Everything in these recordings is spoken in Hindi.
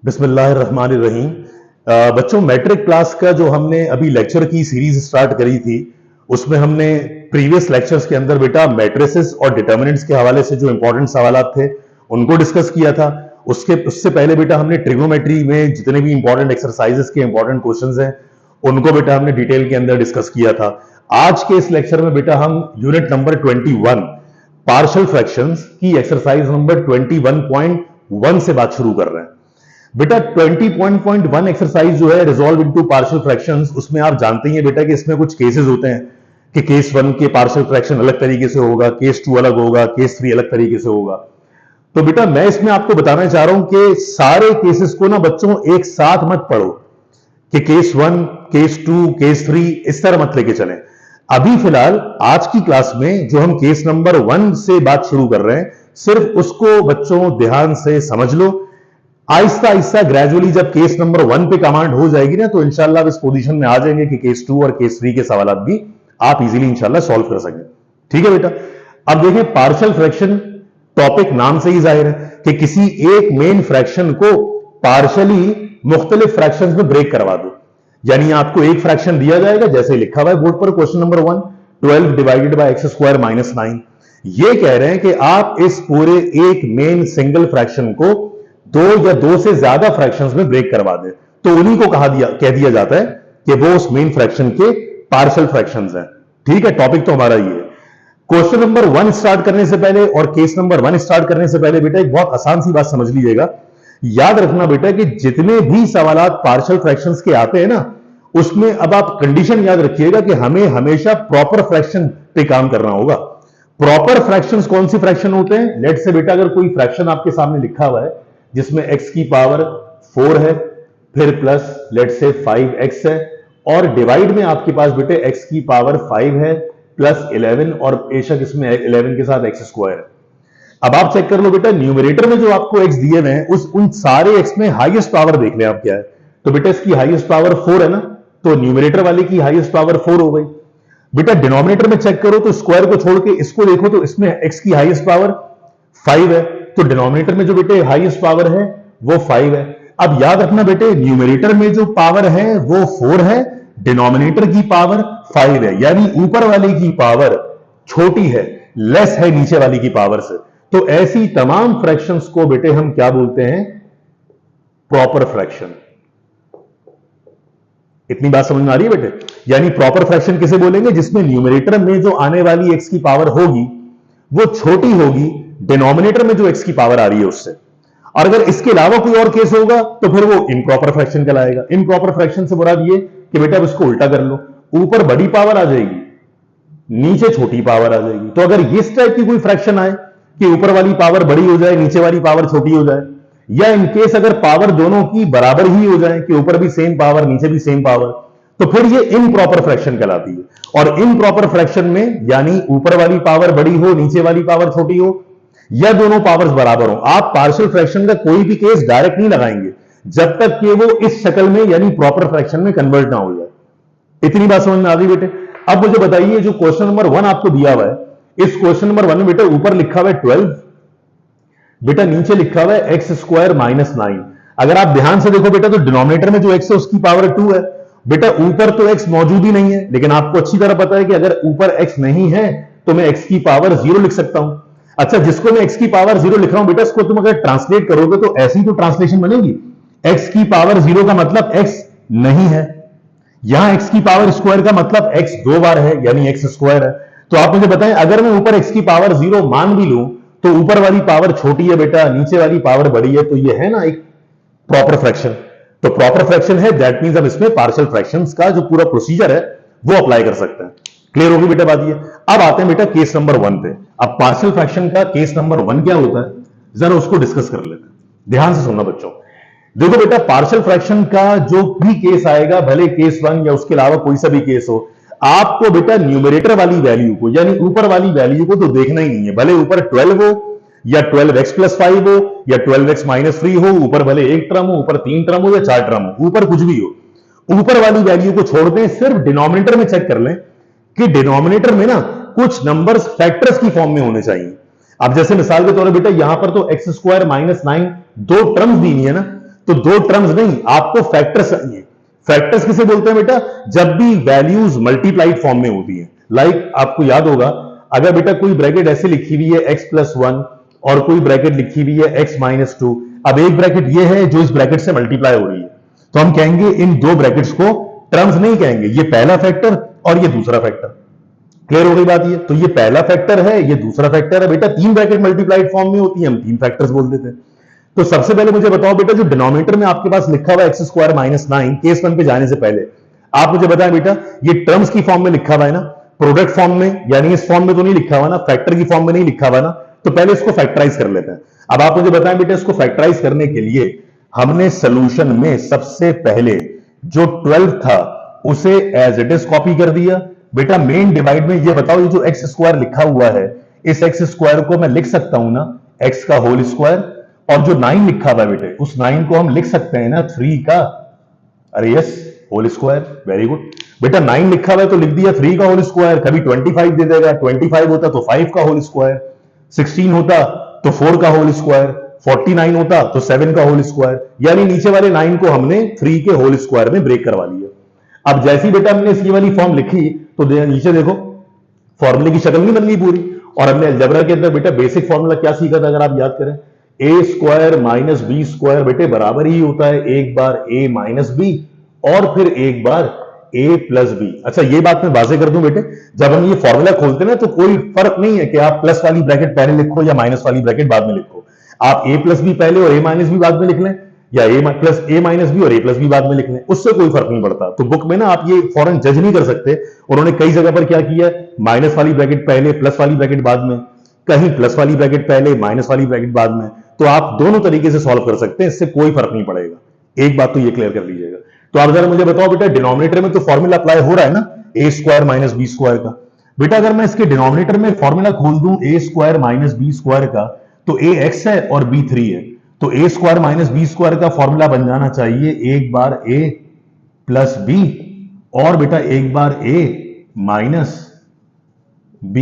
बिस्मिल्लाहिर्रहमानिर्रहीम। बच्चों, मैट्रिक क्लास का जो हमने अभी लेक्चर की सीरीज स्टार्ट करी थी, उसमें हमने प्रीवियस लेक्चर्स के अंदर बेटा मैट्रिसेस और डिटर्मिनेंट्स के हवाले से जो इंपॉर्टेंट सवालात थे उनको डिस्कस किया था। उससे पहले बेटा हमने ट्रिग्नोमेट्री में जितने भी इंपॉर्टेंट एक्सरसाइजेस के इंपॉर्टेंट क्वेश्चंस हैं उनको बेटा हमने डिटेल के अंदर डिस्कस किया था। आज के इस लेक्चर में बेटा हम यूनिट नंबर 21 पार्शियल फ्रैक्शंस की एक्सरसाइज नंबर 21.1 से बात शुरू कर रहे हैं। बेटा 20.1 एक्सरसाइज जो है रिजॉल्व इनटू पार्शियल फ्रैक्शंस, उसमें आप जानते ही हैं बेटा कि इसमें कुछ केसेस होते हैं कि केस 1 के पार्शियल फ्रैक्शन अलग तरीके से होगा, केस 2 अलग होगा, केस 3 अलग तरीके से होगा। तो बेटा मैं इसमें आपको बताना चाह रहा हूं कि सारे केसेस को ना बच्चों एक साथ मत पढ़ो कि केस 1, केस 2, केस 3 इस तरह मत लेके चलें। अभी फिलहाल आज की क्लास में जो हम केस नंबर 1 से बात शुरू कर रहे हैं, सिर्फ उसको बच्चों ध्यान से समझ लो। आहिस्ता आहिस्ता ग्रेजुअली जब केस नंबर 1 पे कमांड हो जाएगी ना, तो इंशाल्लाह इस पोजीशन में आ जाएंगे कि केस 2 और केस 3 के सवाल भी आप इजीली इंशाल्लाह सॉल्व कर सकें। ठीक है बेटा। अब देखें, पार्शियल फ्रैक्शन टॉपिक नाम से ही जाहिर है कि किसी एक मेन फ्रैक्शन को पार्शियली मुख्तलिफ फ्रैक्शंस में ब्रेक करवा दो। यानी आपको एक फ्रैक्शन दिया जाएगा, जैसे लिखा हुआ है बोर्ड पर question number 1, 12 divided bye x square minus 9। ये कह रहे हैं कि आप इस पूरे एक मेन सिंगल फ्रैक्शन को दो या दो से ज्यादा फ्रैक्शंस में ब्रेक करवा दे, तो उन्हीं को कह दिया जाता है कि वो उस मेन फ्रैक्शन के पार्शियल फ्रैक्शंस हैं। ठीक है, टॉपिक तो हमारा ये है। क्वेश्चन नंबर 1 स्टार्ट करने से पहले और केस नंबर 1 स्टार्ट करने से पहले बेटा एक बहुत आसान सी बात समझ लीजिएगा। याद रखना बेटा कि जितने भी सवालात पार्शियल फ्रैक्शंस के आते हैं ना, उसमें अब आप कंडीशन याद रखिएगा कि हमें हमेशा प्रॉपर फ्रैक्शन पे काम करना होगा। प्रॉपर फ्रैक्शंस कौन सी फ्रैक्शन होते हैं? लेट से बेटा अगर कोई फ्रैक्शन आपके सामने लिखा हुआ है जिसमें x की पावर 4 है, फिर प्लस लेट से 5x है, और डिवाइड में आपके पास बेटे x की पावर 5 है प्लस 11, और बेशक इसमें 11 के साथ x स्क्वायर है। अब आप चेक कर लो बेटा, न्यूमरेटर में जो आपको x दिए हुए हैं उन सारे x में हाईएस्ट पावर देख लें आप क्या है। तो बेटा इसकी हाईएस्ट पावर 4 है ना, तो न्यूमरेटर वाले की हाईएस्ट पावर 4 हो गई। बेटा डिनोमिनेटर में चेक करो तो स्क्वायर को छोड़ के इसको देखो तो इसमें x की हाईएस्ट पावर 5 है, तो डिनोमिनेटर में जो बेटे हाईएस्ट पावर है वो 5 है। अब याद रखना बेटे, न्यूमरेटर में जो पावर है वो 4 है, डिनोमिनेटर की पावर 5 है, यानी ऊपर वाले की पावर छोटी है, लेस है नीचे वाली की पावर से। तो ऐसी तमाम फ्रैक्शंस को बेटे हम क्या बोलते हैं? Proper fraction. इतनी बात समझ में आ रही है बेटे? यानी प्रॉपर फ्रैक्शन किसे बोलेंगे? जिसमें न्यूमरेटर में जो आने वाली x की पावर होगी वो छोटी होगी डिनोमिनेटर में जो x की पावर आ रही है उससे। और अगर इसके अलावा कोई और केस होगा तो फिर वो इम्प्रॉपर फ्रैक्शन कहलाएगा। इम्प्रॉपर फ्रैक्शन से मुराद ये कि बेटा अब इसको उल्टा कर लो, ऊपर बड़ी पावर आ जाएगी, नीचे छोटी पावर आ जाएगी। तो अगर इस टाइप की कोई फ्रैक्शन आए कि ऊपर वाली पावर बड़ी हो जाए, नीचे वाली पावर छोटी हो जाए, या इनकेस अगर पावर दोनों की बराबर ही हो जाए कि ऊपर भी सेम पावर नीचे भी सेम पावर, तो फिर ये इम्प्रॉपर फ्रैक्शन कहलाती है। और इम्प्रॉपर फ्रैक्शन में यानी ऊपर वाली पावर बड़ी हो, नीचे वाली पावर छोटी हो, या दोनों पावर्स बराबर हो, आप पार्शियल फ्रैक्शन का कोई भी केस डायरेक्ट नहीं लगाएंगे जब तक कि वो इस शक्ल में यानी प्रॉपर फ्रैक्शन में कन्वर्ट ना हो जाए। इतनी बात समझ में आ गई बेटे? अब मुझे बताइए, जो क्वेश्चन नंबर 1 आपको दिया हुआ है, इस क्वेश्चन नंबर 1 में बेटा ऊपर लिखा हुआ है 12, बेटा नीचे लिखा हुआ है एक्स स्क्वायर माइनस 9। अगर आप ध्यान से देखो बेटा तो डिनोमिनेटर में जो x है उसकी पावर 2 है। बेटा ऊपर तो x मौजूद ही नहीं है, लेकिन आपको अच्छी तरह पता है कि अगर ऊपर x नहीं है तो मैं x की पावर 0 लिख सकता हूं। अच्छा, जिसको मैं x की पावर 0 लिख रहा हूं बेटा, इसको तुम अगर ट्रांसलेट करोगे तो ऐसी तो ट्रांसलेशन बनेगी, x की पावर 0 का मतलब x नहीं है, यहां x की पावर स्क्वायर का मतलब x 2 बार है यानी x स्क्वायर है। तो आप मुझे बताएं, अगर मैं ऊपर x की पावर 0 मान भी लूं तो ऊपर वाली पावर छोटी है बेटा, नीचे वाली पावर बड़ी है, तो ये है ना एक प्रॉपर फ्रैक्शन। तो प्रॉपर फ्रैक्शन है, दैट मींस अब इसमें पार्शियल फ्रैक्शंस का जो पूरा प्रोसीजर है वो अप्लाई कर सकते हैं। क्लियर होगी बेटा बात? ये अब आते हैं बेटा केस नंबर 1 पे। अब पार्शियल फ्रैक्शन का केस नंबर 1 क्या होता है जरा उसको डिस्कस कर लेते हैं। ध्यान से सुनना बच्चों। देखो बेटा, पार्शियल फ्रैक्शन का जो भी केस आएगा, भले केस 1 या उसके अलावा कोई सा भी केस हो, आपको बेटा न्यूमरेटर वाली वैल्यू को यानी ऊपर वाली वैल्यू को तो देखना ही नहीं है। भले ऊपर 12 हो या 12x प्लस 5 हो या 12x माइनस 3 हो, ऊपर भले एक टर्म हो, ऊपर 3 टर्म हो या 4 टर्म हो, ऊपर कुछ भी हो, ऊपर वाली वैल्यू को छोड़ दें, सिर्फ डिनोमिनेटर में चेक कर लें कि डिनोमिनेटर में ना कुछ नंबर्स फैक्टर्स की फॉर्म में होने चाहिए। अब जैसे मिसाल के तौर पर बेटा यहां पर तो एक्स स्क्वायर माइनस 9 दो टर्म्स दी है ना, तो दो टर्म्स नहीं, आपको फैक्टर्स चाहिए। फैक्टर्स किसे बोलते हैं बेटा? जब भी वैल्यूज मल्टीप्लाइड फॉर्म में होती है। लाइक आपको याद होगा, अगर बेटा कोई ब्रैकेट ऐसे लिखी हुई है x+1 और कोई ब्रैकेट लिखी हुई है x-2, अब एक ब्रैकेट ये है जो इस ब्रैकेट से मल्टीप्लाई हो रही है, तो हम कहेंगे इन दो ब्रैकेट्स को टर्म्स नहीं कहेंगे, ये पहला फैक्टर और ये दूसरा फैक्टर। क्लियर हो गई बात? ये तो ये पहला फैक्टर है, ये दूसरा फैक्टर है। बेटा तीन ब्रैकेट मल्टीप्लाइड फॉर्म में होती है, हम तीन फैक्टर्स बोल देते हैं। तो सबसे पहले मुझे बताओ बेटा, जो डिनोमिनेटर में आपके पास लिखा हुआ x² - 9, केस 1 पे जाने से पहले आप मुझे बताएं बेटा, ये टर्म्स की फॉर्म में लिखा हुआ है ना, प्रोडक्ट फॉर्म में, यानी इस फॉर्म में तो नहीं लिखा हुआ ना, फैक्टर की फॉर्म में नहीं लिखा हुआ ना, तो पहले इसको फैक्टराइज कर लेते हैं। अब आप मुझे बताएं बेटा, इसको फैक्टराइज करने के लिए हमने सोल्यूशन में सबसे पहले जो 12 था उसे एज इट इज कॉपी कर दिया। बेटा मेन डिवाइड में ये बताओ, ये जो x² लिखा हुआ है, इस x² को मैं लिख सकता हूं ना x का होल स्क्वायर, और जो 9 लिखा हुआ है बेटे, उस 9 को हम लिख सकते हैं ना 3 का, अरे yes, whole square. Very good बेटा, 9 लिखा हुआ है तो लिख दिया 3 का होल स्क्वायर। कभी 25 दे देगा, 25 होता तो 5 का होल स्क्वायर, 16 होता तो 4 का होल स्क्वायर, 49 होता तो 7 का होल स्क्वायर, यानी नीचे वाले 9 को हमने 3 के होल स्क्वायर में ब्रेक करवा लिया। अब जैसी बेटा हमने इसकी वाली फॉर्म लिखी तो नीचे देखो फॉर्मूले की शक्ल नहीं बन गई पूरी। और हमने अलजेब्रा के अंदर बेटा बेसिक फॉर्मूला क्या सीखा था, अगर आप याद करें, a² - b² बेटे बराबर ही होता है एक बार a - b और फिर एक बार a + b। अच्छा ये बात मैं वाजे कर दूं बेटे, जब हम ये फॉर्मूला खोलते हैं ना तो कोई फर्क नहीं है कि आप प्लस वाली ब्रैकेट पहले लिखो या माइनस वाली ब्रैकेट बाद में लिखो। आप a + b पहले और a - b बाद में लिख लें, या a + b और a + b बाद में लिख लें, उससे कोई फर्क नहीं पड़ता। तो बुक में ना आप ये फौरन जज नहीं कर सकते, उन्होंने कई जगह पर क्या किया, माइनस वाली ब्रैकेट पहले प्लस वाली ब्रैकेट बाद में, कहीं प्लस वाली ब्रैकेट पहले माइनस वाली ब्रैकेट बाद में। तो आप दोनों तरीके से सॉल्व कर सकते हैं, इससे कोई फर्क नहीं पड़ेगा। एक बात तो ये क्लियर कर लीजिएगा। तो आप जरा मुझे बताओ बेटा, डिनोमिनेटर में तो फॉर्मूला अप्लाई हो रहा है ना a² - b² का। बेटा अगर मैं इसके डिनोमिनेटर में फॉर्मूला खोल दूं a² - b² का, तो a x है और b 3 है, तो a² - b² का फॉर्मूला बन जाना चाहिए एक बार a + b और बेटा एक बार a - b।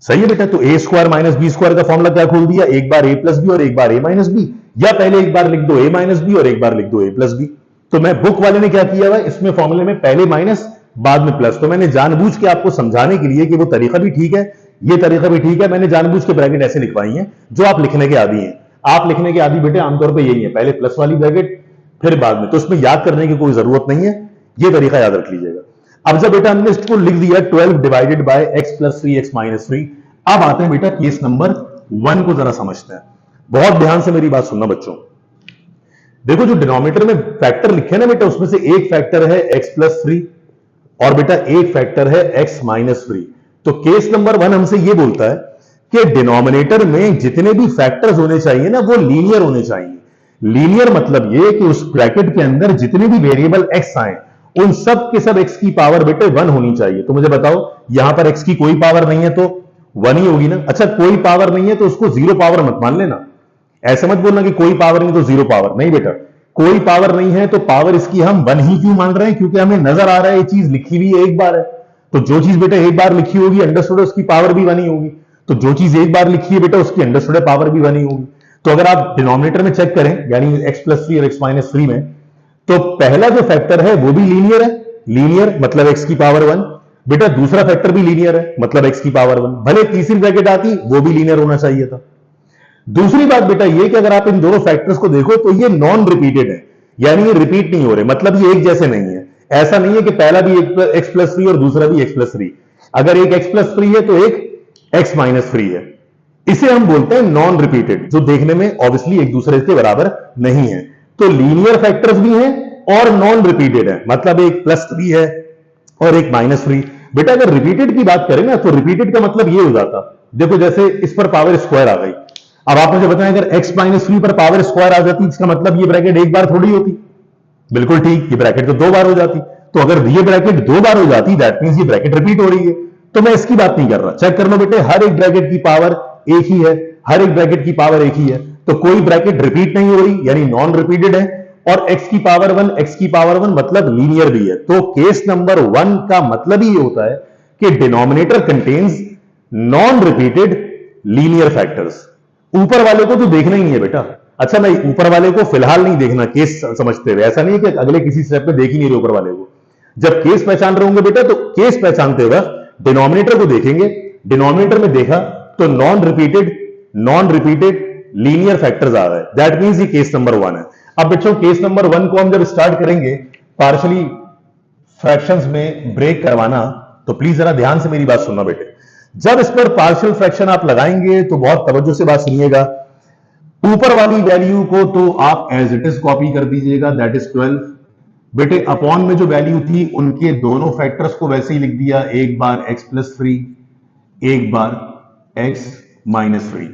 सही है बेटा, तो a² - b² का फॉर्मूला क्या खोल दिया, एक बार a + b और एक बार a - b, या पहले एक बार लिख दो a - b और एक बार लिख दो a + b। तो मैं बुक वाले ने क्या किया हुआ, इसमें फॉर्मूले में पहले माइनस बाद में प्लस, तो मैंने जानबूझ के आपको समझाने के लिए कि वो तरीका भी ठीक है, ये तरीका भी ठीक है, मैंने जानबूझ के ब्रैकेट ऐसे लिखवाई हैं जो आप लिखने के आदी हैं। आप लिखने के आदी बेटे आमतौर पे यही है, पहले प्लस वाली ब्रैकेट फिर बाद में, तो उसमें याद करने की कोई जरूरत नहीं है, ये तरीका याद रख लीजिएगा। अब जब बेटा हमने इसको लिख दिया 12 डिवाइडेड बाय x + 3 x - 3, अब आते हैं बेटा केस नंबर 1 को जरा समझते हैं। बहुत ध्यान से मेरी बात सुनना बच्चों। देखो जो डिनोमिनेटर में फैक्टर लिखे ना बेटा, उसमें से एक फैक्टर है x + 3 और बेटा एक फैक्टर है x - 3। तो केस नंबर 1 हमसे यह बोलता है कि डिनोमिनेटर में जितने भी फैक्टर्स होने चाहिए ना वो लीनियर होने चाहिए। लीनियर मतलब यह कि उस ब्रैकेट के अंदर जितने भी वेरिएबल x आए उन सब के सब x की पावर बेटे 1 होनी चाहिए। तो मुझे बताओ, यहां पर x की कोई पावर नहीं है तो 1 ही होगी ना। अच्छा कोई पावर नहीं है तो उसको 0 पावर मत मान लेना, ऐसे मत बोलना कि कोई पावर नहीं तो 0 पावर, नहीं बेटा, कोई पावर नहीं है तो पावर इसकी हम 1 ही क्यों मान रहे हैं, क्योंकि हमें नजर आ रहा है ये चीज लिखी हुई एक बार है, तो जो चीज बेटा एक बार लिखी होगी अंडरस्टूड उसकी पावर भी 1 ही होगी, तो जो चीज एक बार लिखी है बेटा उसकी अंडरस्टूड पावर भी 1 ही होगी। तो अगर आप डिनोमिनेटर में चेक करें यानी x + 3 और x - 3 में, तो पहला जो फैक्टर है वो भी लीनियर है, लीनियर मतलब x की पावर 1, बेटा दूसरा फैक्टर भी लीनियर है मतलब x की पावर 1, भले तीसरी ब्रैकेट आती वो भी लीनियर होना चाहिए था। दूसरी बात बेटा ये कि अगर आप इन दोनों फैक्टर्स को देखो तो ये नॉन रिपीटेड है, यानी ये रिपीट नहीं हो रहे, मतलब ये एक जैसे नहीं है। ऐसा नहीं है कि पहला भी x + 3 और दूसरा भी x + 3, अगर एक x + 3 है तो एक x - 3 है, इसे हम बोलते हैं नॉन रिपीटेड, जो देखने में ऑब्वियसली एक दूसरे के बराबर नहीं है। तो लीनियर फैक्टर्स भी हैं और नॉन रिपीटेड है, मतलब एक +3 है और एक -3। बेटा अगर रिपीटेड की बात करें ना तो रिपीटेड का मतलब ये हो जाता, देखो जैसे इस पर पावर स्क्वायर आ गई, अब आप मुझे बताएं अगर x - 3 पर पावर स्क्वायर आ जाती इसका मतलब ये ब्रैकेट एक बार थोड़ी होती, बिल्कुल ठीक, ये ब्रैकेट तो 2 बार हो जाती। तो अगर ये ब्रैकेट 2 बार हो जाती दैट मींस ये ब्रैकेट रिपीट हो रही है। तो मैं इसकी बात नहीं कर रहा, चेक कर लो बेटे, हर एक ब्रैकेट की पावर एक ही है, हर एक ब्रैकेट की पावर एक ही है, तो कोई ब्रैकेट रिपीट नहीं हो रही यानी नॉन रिपीटेड है, और x की पावर 1 x की पावर 1 मतलब लीनियर भी है। तो केस नंबर 1 का मतलब ही होता है कि denominator contains non repeated linear factors. ऊपर वाले को तो देखना ही नहीं है बेटा, अच्छा, मैं ऊपर वाले को फिलहाल नहीं देखना, केस समझते हुए, ऐसा नहीं है कि अगले किसी स्टेप में देख ही नहीं रहे ऊपर वाले को। जब केस पहचान रहे होंगे बेटा, तो केस पहचानते वक्त डिनोमिनेटर को देखेंगे। डिनोमिनेटर में देखा तो नॉन रिपीटेड लीनियर फैक्टर्स आ रहा है, दैट मींस ये केस नंबर 1 है। अब बच्चों केस नंबर 1 को हम जब स्टार्ट करेंगे पार्शियली फ्रैक्शंस में ब्रेक करवाना, तो प्लीज जरा ध्यान से मेरी बात सुनना बेटे। जब इस पर पार्शियल फ्रैक्शन आप लगाएंगे तो बहुत तवज्जो से बात सुनिएगा। ऊपर वाली वैल्यू को तो आप एज इट इज कॉपी कर दीजिएगा, दैट इज 12। बेटे अपॉन में जो वैल्यू थी उनके दोनों फैक्टर्स को वैसे ही लिख दिया, एक बार x प्लस 3, एक बार x माइनस 3।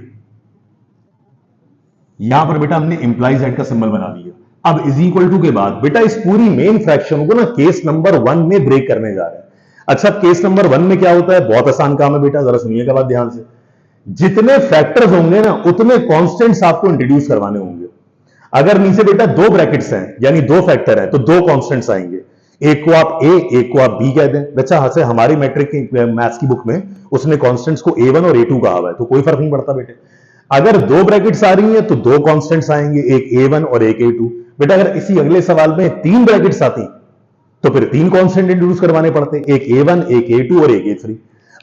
यहां पर बेटा हमने इंप्लाइज एट का सिंबल बना दिया। अब इज इक्वल टू के बाद बेटा इस पूरी मेन फ्रैक्शन को ना केस नंबर 1 में ब्रेक करने जा रहे हैं। अच्छा, केस नंबर 1 में क्या होता है? बहुत आसान काम है बेटा, जरा सुनिएगा बात ध्यान से। जितने फैक्टर्स होंगे ना उतने कांस्टेंट्स आपको इंट्रोड्यूस करवाने होंगे। अगर नीचे बेटा दो ब्रैकेट्स हैं यानी दो फैक्टर हैं तो दो कांस्टेंट्स आएंगे, एक को आप a एक को आप b कह दें। बच्चा हंसे, हमारी मैट्रिक की मैथ्स की बुक में उसने कांस्टेंट्स को a1 और a2 कहा हुआ है, तो कोई फर्क नहीं पड़ता बेटे। अगर दो ब्रैकेट्स आ रही हैं तो दो कांस्टेंट्स आएंगे, एक a1 और एक a2। बेटा अगर इसी अगले सवाल में तीन ब्रैकेट्स आती तो फिर तीन कांस्टेंट इंट्रोड्यूस करवाने पड़ते, एक a1 एक a2 और एक a3।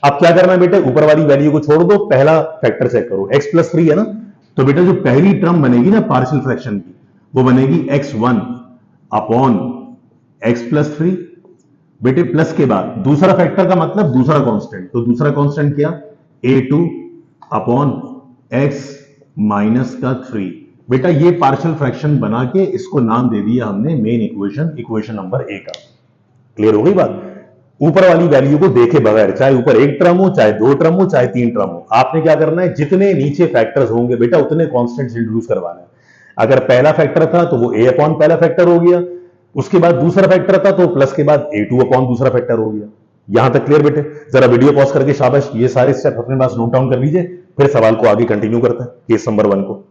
अब क्या करना है बेटे, ऊपर वाली वैल्यू को छोड़ दो, पहला फैक्टर चेक करो, x प्लस 3 है ना, तो बेटा जो पहली टर्म बनेगी ना पार्शियल फ्रैक्शन की वो बनेगी x1 अपॉन x प्लस 3। बेटे प्लस के बाद दूसरा फैक्टर का मतलब दूसरा कांस्टेंट, तो दूसरा कांस्टेंट क्या, a2 अपॉन x माइनस का 3। बेटा ये पार्शियल फ्रैक्शन बना के इसको नाम दे दिया हमने मेन इक्वेशन नंबर a का। क्लियर हो गई बात? ऊपर वाली वैल्यू को देखे बगैर, चाहे ऊपर एक टर्म हो, चाहे दो टर्म हो, चाहे तीन टर्म हो, आपने क्या करना है, जितने नीचे फैक्टर्स होंगे बेटा उतने कांस्टेंट्स इंट्रोड्यूस करवाना है। अगर पहला फैक्टर था तो वो a अपॉन पहला फैक्टर हो गया, उसके बाद दूसरा फैक्टर था तो प्लस के बाद a2 अपॉन दूसरा फैक्टर हो गया। यहां तक क्लियर बेटे? जरा वीडियो पॉज करके शाबाश ये सारे स्टेप अपने पास नोट डाउन कर लीजिए, फिर सवाल को आगे कंटिन्यू करते हैं केस नंबर 1 को।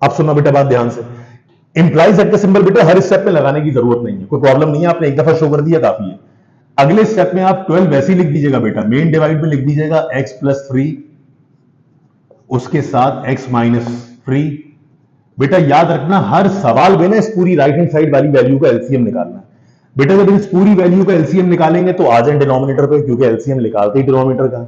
अब सुनना बेटा बात ध्यान से, इंप्लाइज एट का सिंबल बेटा हर स्टेप में लगाने की जरूरत नहीं है, कोई प्रॉब्लम नहीं है, आपने एक दफा शो कर दिया काफी है। अगले स्टेप में आप 12 वैसे ही लिख दीजिएगा बेटा, मेन डिवाइड में लिख दीजिएगा x प्लस 3 उसके साथ x माइनस 3। बेटा याद रखना हर सवाल में ना इस पूरी राइट हैंड साइड वाली वैल्यू का एलसीएम निकालना है। बेटा जब इस पूरी वैल्यू का एलसीएम निकालेंगे तो आ जाए डिनोमिनेटर पे, क्योंकि एलसीएम निकालते ही डिनोमिनेटर का।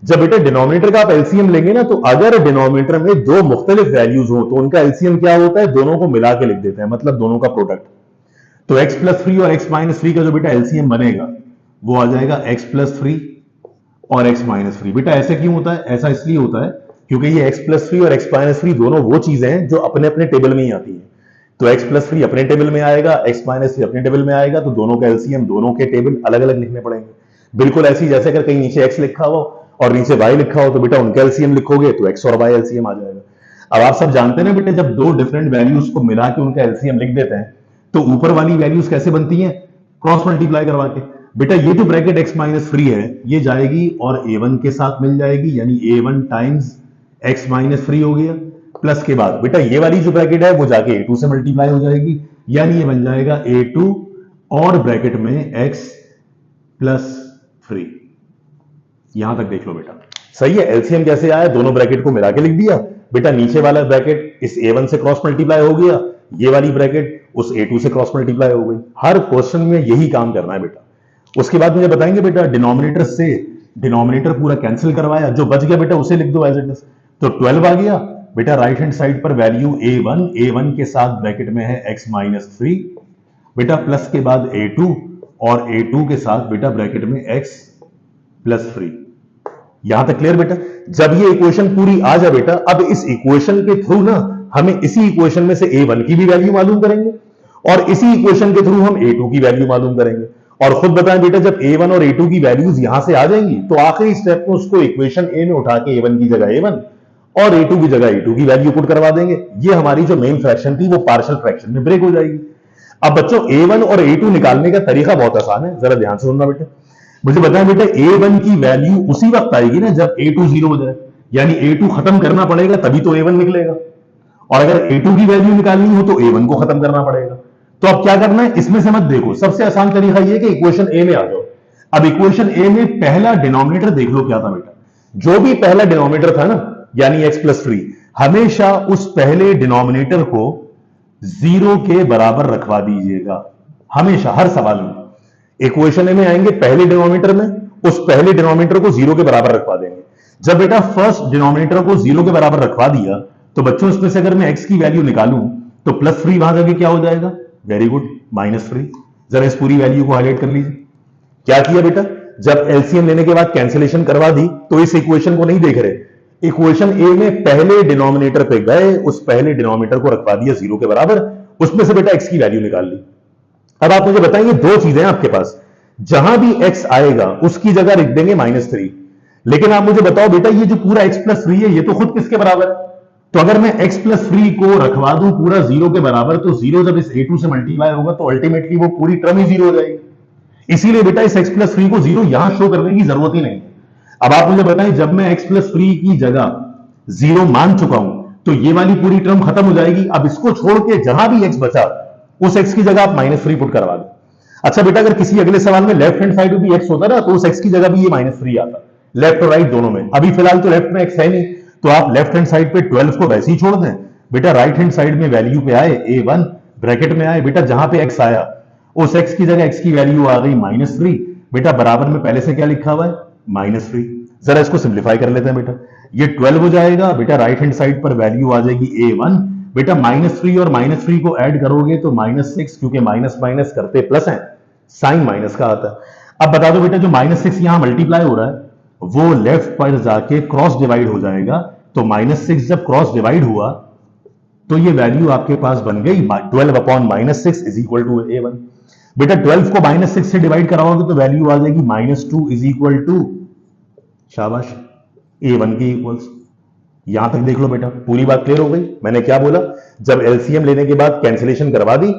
जब बेटा डिनोमिनेटर का आप एलसीएम लेंगे ना, तो अगर डिनोमिनेटर में दो मुख्तलिफ वैल्यूज हो तो उनका एलसीएम क्या होता है, दोनों को मिला के लिख देते हैं, मतलब दोनों का प्रोडक्ट। तो x प्लस 3 और x माइनस 3 का जो बेटा एलसीएम बनेगा वो आ जाएगा x प्लस 3 और x माइनस 3। बेटा ऐसे क्यों होता है? ऐसा इसलिए होता है क्योंकि ये x प्लस 3 और x माइनस 3 दोनों वो चीजें हैं जो अपने अपने टेबल में ही आती हैं। तो x प्लस 3 अपने टेबल में आएगा, x माइनस 3 अपने टेबल में आएगा, तो दोनों का एलसीएम दोनों के टेबल अलग अलग लिखने पड़ेंगे। बिल्कुल ऐसी जैसे अगर कहीं नीचे x लिखा हो और नीचे y लिखा हो तो बेटा उनका एलसीएम लिखोगे तो x और y एलसीएम आ जाएगा। अब आप सब जानते हैं ना बेटा, जब दो डिफरेंट वैल्यूज को मिला के उनका एलसीएम लिख देते हैं तो ऊपर वाली वैल्यूज कैसे बनती हैं, क्रॉस मल्टीप्लाई करवा के। बेटा ये जो ब्रैकेट x माइनस 3 है ये जाएगी और a1 के साथ मिल जाएगी, यानी a1 टाइम्स x माइनस 3 हो गया। प्लस के बाद बेटा ये वाली जो ब्रैकेट है वो जाके a2 से मल्टीप्लाई हो जाएगी, यानी ये बन जाएगा a2 और ब्रैकेट में x प्लस 3। यहां तक देख लो बेटा, सही है। एलसीएम कैसे आया, दोनों ब्रैकेट को मिला के लिख दिया बेटा, नीचे वाला ब्रैकेट इस a1 से क्रॉस मल्टीप्लाई हो गया, ये वाली ब्रैकेट उस a2 से क्रॉस मल्टीप्लाई हो गई। हर क्वेश्चन में यही काम करना है बेटा। उसके बाद मुझे बताएंगे बेटा डिनोमिनेटर से डिनोमिनेटर पूरा कैंसिल करवाया, जो बच गया बेटा उसे लिख दो एज इट इज। तो 12 आ गया बेटा, राइट हैंड साइड पर वैल्यू a1 के साथ ब्रैकेट में है x माइनस 3 बेटा, प्लस के बाद a2 और a2 के साथ बेटा ब्रैकेट में x प्लस 3। यहां तक क्लियर बेटा? जब ये इक्वेशन पूरी आ जाए बेटा, अब इस इक्वेशन के थ्रू ना हमें इसी इक्वेशन में से a1 की भी वैल्यू मालूम करेंगे और इसी इक्वेशन के थ्रू हम a2 की वैल्यू मालूम करेंगे। और खुद बताएं बेटा, जब a1 और a2 की वैल्यूज यहां से आ जाएंगी तो आखिरी स्टेप में उसको इक्वेशन a में उठा के a1 की जगह a1 और a2 की जगह a2 की वैल्यू पुट करवा देंगे। ये हमारी जो मेन फ्रैक्शन थी वो पार्शियल फ्रैक्शन में ब्रेक हो जाएगी। अब बच्चों a1 और a2 निकालने का तरीका बहुत आसान है, जरा ध्यान से सुनना बेटा। मुझे बताएं बेटा, a1 की वैल्यू उसी वक्त आएगी ना जब a2 0 हो जाए, यानी a2 खत्म करना पड़ेगा तभी तो a1 निकलेगा, और अगर a2 की वैल्यू निकालनी हो तो a1 को खत्म करना पड़ेगा। तो अब क्या करना है, इसमें से मत देखो, सबसे आसान तरीका यह कि इक्वेशन a में आ जाओ। अब इक्वेशन a में पहला डिनोमिनेटर देख लो क्या था बेटा, जो भी पहला डिनोमिनेटर था ना यानी x प्लस 3, हमेशा उस पहले डिनोमिनेटर को 0 के बराबर रखवा दीजिएगा, हमेशा, हर सवाल में। इक्वेशन में आएंगे, पहले डिनोमिनेटर में उस पहले डिनोमिनेटर को 0 के बराबर रखवा देंगे। जब बेटा फर्स्ट डिनोमिनेटर को 0 के बराबर रखवा दिया तो बच्चों इसमें से अगर मैं x की वैल्यू निकालूं तो +3 वहां जाके क्या हो जाएगा, वेरी गुड, -3। जरा इस पूरी वैल्यू को हाईलाइट कर लीजिए। क्या किया बेटा, जब एलसीएम लेने के बाद कैंसिलेशन करवा दी तो इस इक्वेशन को नहीं देख रहे, इक्वेशन ए में पहले डिनोमिनेटर पे गए, उस पहले डिनोमिनेटर को रखवा दिया 0 के बराबर, उसमें से बेटा x की वैल्यू निकाल ली। अब आप मुझे बताएंगे, दो चीजें आपके पास, जहां भी x आएगा उसकी जगह लिख देंगे -3, लेकिन आप मुझे बताओ बेटा ये जो पूरा x+3 है ये तो खुद किसके बराबर है, तो अगर मैं x+3 को रखवा दूं पूरा 0 के बराबर तो 0 जब इस a2 से मल्टीप्लाई होगा तो अल्टीमेटली वो पूरी टर्म ही 0 हो जाएगी। इसीलिए बेटा इस x+3 को 0 यहां शो करने की जरूरत ही नहीं है। अब आप मुझे बताएं, जब मैं x+3 की जगह 0 मान चुका हूं तो ये वाली पूरी टर्म खत्म हो जाएगी। अब इसको छोड़ के जहां भी x बचा उस x की जगह आप -3 पुट करवा दो। अच्छा बेटा, अगर किसी अगले सवाल में लेफ्ट हैंड साइड भी x होता ना तो उस x की जगह भी ये -3 आता, लेफ्ट और राइट दोनों में। अभी फिलहाल तो लेफ्ट में x है नहीं तो आप लेफ्ट हैंड साइड पे 12 को वैसे ही छोड़ दें बेटा, राइट हैंड साइड में वैल्यू पे आए a1 ब्रैकेट में आए बेटा, जहां पे x आया उस x की जगह x की वैल्यू आ गई -3 बेटा, बराबर में पहले से क्या लिखा हुआ है, -3। जरा इसको सिंप्लीफाई कर लेते हैं बेटा, ये 12 हो जाएगा बेटा, राइट हैंड साइड पर वैल्यू आ जाएगी a1 बेटा, -3 और -3 को ऐड करोगे तो -6, क्योंकि माइनस माइनस करते प्लस है, साइन माइनस का आता है। अब बता दो बेटा, जो -6 यहां मल्टीप्लाई हो रहा है वो लेफ्ट पर जाके क्रॉस डिवाइड हो जाएगा, तो -6 जब क्रॉस डिवाइड हुआ तो ये वैल्यू आपके पास बन गई 12/-6 इज इक्वल टू a1 बेटा। 12 को -6 से डिवाइड कराओगे तो वैल्यू आ जाएगी -2 इज इक्वल टू, शाबाश, a1 के इक्वल्स। यहां तक देख लो बेटा, पूरी बात क्लियर हो गई। मैंने क्या बोला, जब एलसीएम लेने के बाद कैंसिलेशन करवा दी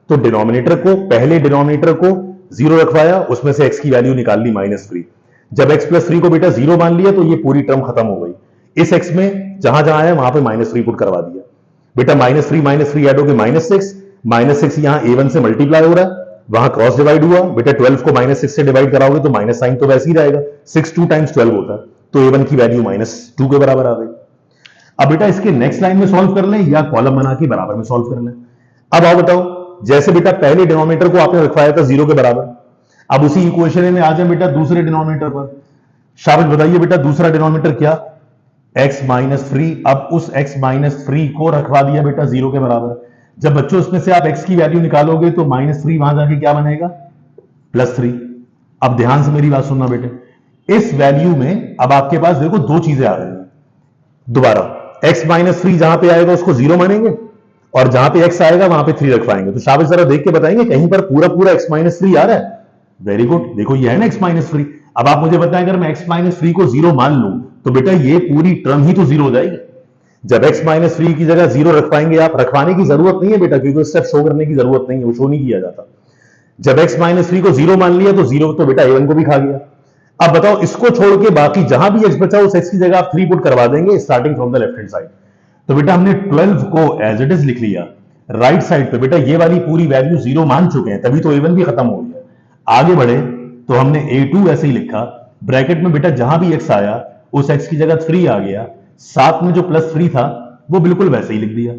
तो डिनोमिनेटर को, पहले डिनोमिनेटर को 0 रखवाया, उसमें से x की वैल्यू निकाल ली -3। जब x+3 को बेटा 0 मान लिया तो ये पूरी टर्म खत्म हो गई। इस x में जहां जहां आया वहां पे -3 पुट करवा दिया बेटा, -3 ऐड हो गए -6 यहां a1 से मल्टीप्लाई हो रहा है, वहां क्रॉस डिवाइड हुआ बेटा, 12 को -6 से डिवाइड कराओगे तो माइनस साइन तो वैसे ही रहेगा, 6 2 टाइम्स 12 होता है, तो a1 की वैल्यू -2 के बराबर आ गई। अब बेटा इसके नेक्स्ट लाइन में सॉल्व कर लें या कॉलम बना के बराबर में सॉल्व कर लें। अब आओ बताओ, जैसे बेटा पहले डिनोमिनेटर को आपने रखवाया था 0 के बराबर, अब उसी इक्वेशन में आ जाए बेटा दूसरे डिनोमिनेटर पर। शाबाश, बताइए बेटा दूसरा डिनोमिनेटर क्या, x-3। अब उस x-3 को रखवा दिया बेटा 0 के बराबर। जब बच्चों इसमें से आप x की वैल्यू निकालोगे तो -3 वहां जाके क्या बनेगा, +3। अब ध्यान से मेरी बात सुनना बेटे, इस वैल्यू में अब आपके पास देखो दो चीजें आ रही हैं। दोबारा x-3 जहां पे आएगा उसको 0 मानेंगे और जहां पे x आएगा वहां पे 3 रखवाएंगे। तो शाबाश, जरा देख के बताएंगे कहीं पर पूरा पूरा x-3 आ रहा है। वेरी गुड, देखो ये है ना x-3। अब आप मुझे बताएं, अगर मैं x-3 को 0 मान लूं तो बेटा ये पूरी टर्म ही तो 0 हो जाएगी। जब x-3 की जगह 0 रखवाएंगे आप, रखवाने की जरूरत नहीं है बेटा, क्योंकि स्टेप शो करने की जरूरत नहीं है, वो शो नहीं किया जाता। जब x-3 को 0 मान लिया तो 0 तो बेटा a1 को भी खा गया। अब बताओ, इसको छोड़ के बाकी जहां भी x बचा उस x की जगह आप 3 पुट करवा देंगे starting from the left hand side. तो बेटा हमने 12 को एज इट इज लिख लिया, राइट साइड पे बेटा ये वाली पूरी वैल्यू 0 मान चुके हैं, तभी तो a1 भी खत्म हो गया। आगे बढ़े तो हमने a2 ऐसे ही लिखा, ब्रैकेट में बेटा जहां भी x आया उस x की जगह 3 आ गया, साथ में जो +3 था वो बिल्कुल वैसे ही लिख दिया।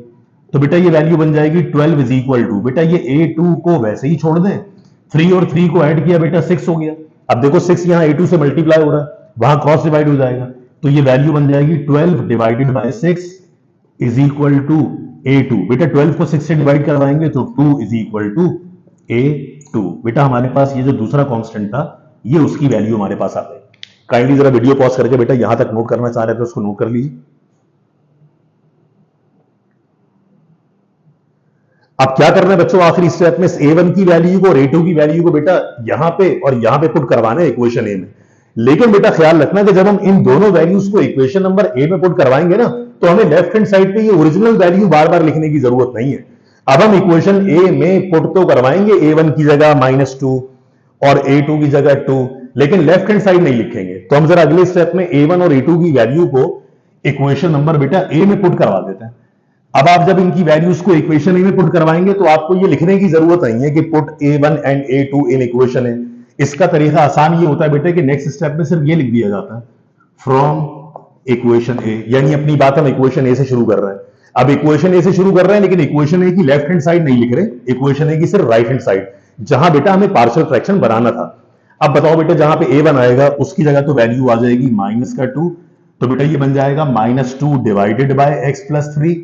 तो बेटा ये वैल्यू बन जाएगी 12 इज इक्वल टू, बेटा ये a2 को वैसे ही छोड़ दें, 3 और 3 को ऐड किया बेटा 6 हो गया। अब देखो 6 यहां a2 से मल्टीप्लाई हो रहा है, वहां क्रॉस डिवाइड हो जाएगा, तो ये वैल्यू बन जाएगी 12 divided by 6 is equal to a2। बेटा 12 को 6 से डिवाइड करवाएंगे तो 2 इज इक्वल टू a2। बेटा हमारे पास ये जो दूसरा कांस्टेंट था ये उसकी वैल्यू हमारे पास आ गई। काइंडली जरा वीडियो पॉज करके बेटा यहां तक नोट करना चाह रहे थे उसको नोट कर लीजिए। अब क्या करना है बच्चों, आखिरी स्टेप में a1 की वैल्यू को और a2 की वैल्यू को बेटा यहां पे और यहां पे पुट करवाना है इक्वेशन ए में। लेकिन बेटा ख्याल रखना कि जब हम इन दोनों वैल्यूज को इक्वेशन नंबर ए में पुट करवाएंगे ना तो हमें लेफ्ट हैंड साइड पे ये ओरिजिनल वैल्यू बार बार लिखने की जरूरत नहीं है। अब हम इक्वेशन ए में पुट तो करवाएंगे a1 की जगह -2 और a2 की जगह 2, लेकिन लेफ्ट हैंड साइड नहीं लिखेंगे। तो हम जरा अगले स्टेप में a1 और a2 की वैल्यू को इक्वेशन नंबर बेटा ए में पुट करवा देते हैं। अब आप जब इनकी वैल्यूज को इक्वेशन ए में पुट करवाएंगे तो आपको ये लिखने की जरूरत नहीं है कि put a1 and a2 in equation A. इसका तरीका आसान ये होता है बेटे कि नेक्स्ट स्टेप में सिर्फ ये लिख दिया जाता है, फ्रॉम इक्वेशन ए, यानी अपनी बात हम इक्वेशन ए से शुरू कर रहे हैं। अब इक्वेशन ए से शुरू कर रहे हैं, लेकिन इक्वेशन ए की लेफ्ट हैंड साइड नहीं लिख रहे, इक्वेशन ए की सिर्फ राइट हैंड साइड, जहां बेटा हमें पार्शियल फ्रैक्शन बनाना था। अब बताओ बेटा, जहां पे ए बनाएगा उसकी जगह तो वैल्यू आ जाएगी -2, तो बेटा ये बन जाएगा -2 डिवाइडेड बाय x प्लस 3।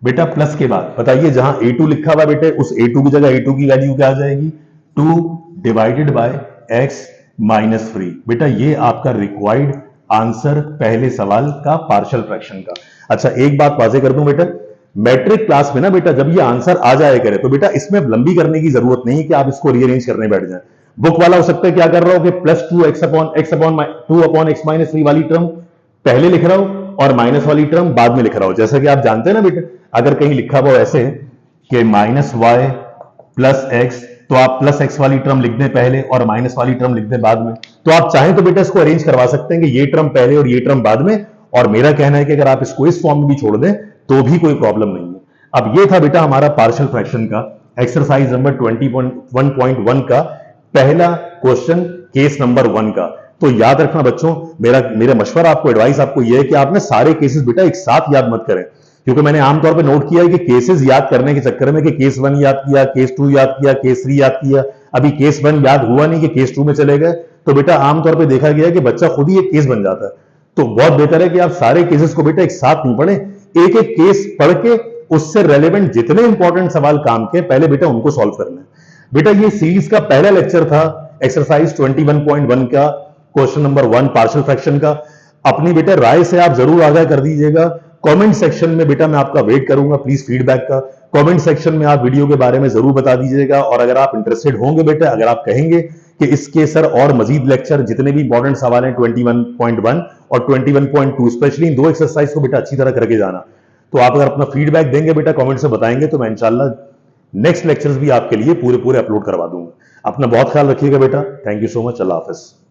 बेटा प्लस के बाद बताइए, जहां a2 लिखा हुआ बेटे उस a2 की जगह a2 की वैल्यू क्या आ जाएगी, 2 डिवाइडेड बाय x माइनस 3। बेटा ये आपका रिक्वायर्ड आंसर पहले सवाल का पार्शियल फ्रैक्शन का। अच्छा एक बात वाजे कर दूं बेटा, मैट्रिक क्लास में ना बेटा जब ये आंसर आ जाए करे तो बेटा इसमें लंबी करने की जरूरत नहीं है कि आप इसको रीअरेंज करने बैठ जाए। बुक वाला हो सकता है क्या कर रहा हो कि +2x/2 वाली टर्म पहले लिख रहा हो और माइनस वाली टर्म बाद में लिख रहा हो। जैसा कि आप जानते हैं ना बेटा, अगर कहीं लिखा हुआ ऐसे कि -y प्लस x, तो आप प्लस x वाली टर्म लिख दें पहले और माइनस वाली टर्म लिख दें बाद में। तो आप चाहें तो बेटा इसको अरेंज करवा सकते हैं कि ये टर्म पहले और ये टर्म बाद में, और मेरा कहना है कि अगर आप इसको इस फॉर्म में भी छोड़ दें तो भी कोई प्रॉब्लम नहीं है। अब ये था बेटा हमारा पार्शियल फ्रैक्शन का एक्सरसाइज नंबर 21.1 का पहला क्वेश्चन, केस नंबर 1 का। तो याद रखना बच्चों, मेरा मशवरा आपको, एडवाइस आपको यह है कि आपने सारे केसेस बेटा एक साथ याद मत करें, क्योंकि मैंने आमतौर पे नोट किया है कि केसेस याद करने के चक्कर में कि केस 1 याद किया, केस 2 याद किया, केस 3 याद किया, अभी केस 1 याद हुआ नहीं कि केस 2 में चले गए, तो बेटा आमतौर पे देखा गया है कि बच्चा खुद ही एक केस बन जाता है। तो बहुत बेहतर है कि आप सारे केसेस को बेटा एक साथ नहीं पढ़ें, एक एक केस पढ़ के उससे रेलेवेंट जितने इंपॉर्टेंट सवाल काम के पहले बेटा उनको सॉल्व करना है। बेटा ये सीरीज का पहला लेक्चर था एक्सरसाइज 21.1 का क्वेश्चन नंबर 1 पार्शियल फ्रैक्शन का। अपनी बेटा राय से आप जरूर आगाह कर दीजिएगा। कमेंट सेक्शन में बेटा मैं आपका वेट करूंगा प्लीज फीडबैक का। कमेंट सेक्शन में आप वीडियो के बारे में जरूर बता दीजिएगा, और अगर आप इंटरेस्टेड होंगे बेटा, अगर आप कहेंगे कि इसके सर और मजीद लेक्चर जितने भी इंपॉर्टेंट सवाल हैं 21.1 और 21.2 स्पेशली इन दो एक्सरसाइज को बेटा अच्छी तरह करके जाना, तो आप अगर अपना फीडबैक देंगे बेटा, कमेंट से बताएंगे, तो मैं इंशाल्लाह नेक्स्ट लेक्चर्स भी आपके लिए पूरे अपलोड करवा दूंगा। अपना बहुत ख्याल रखिएगा बेटा। Thank you so much. Allah Hafiz.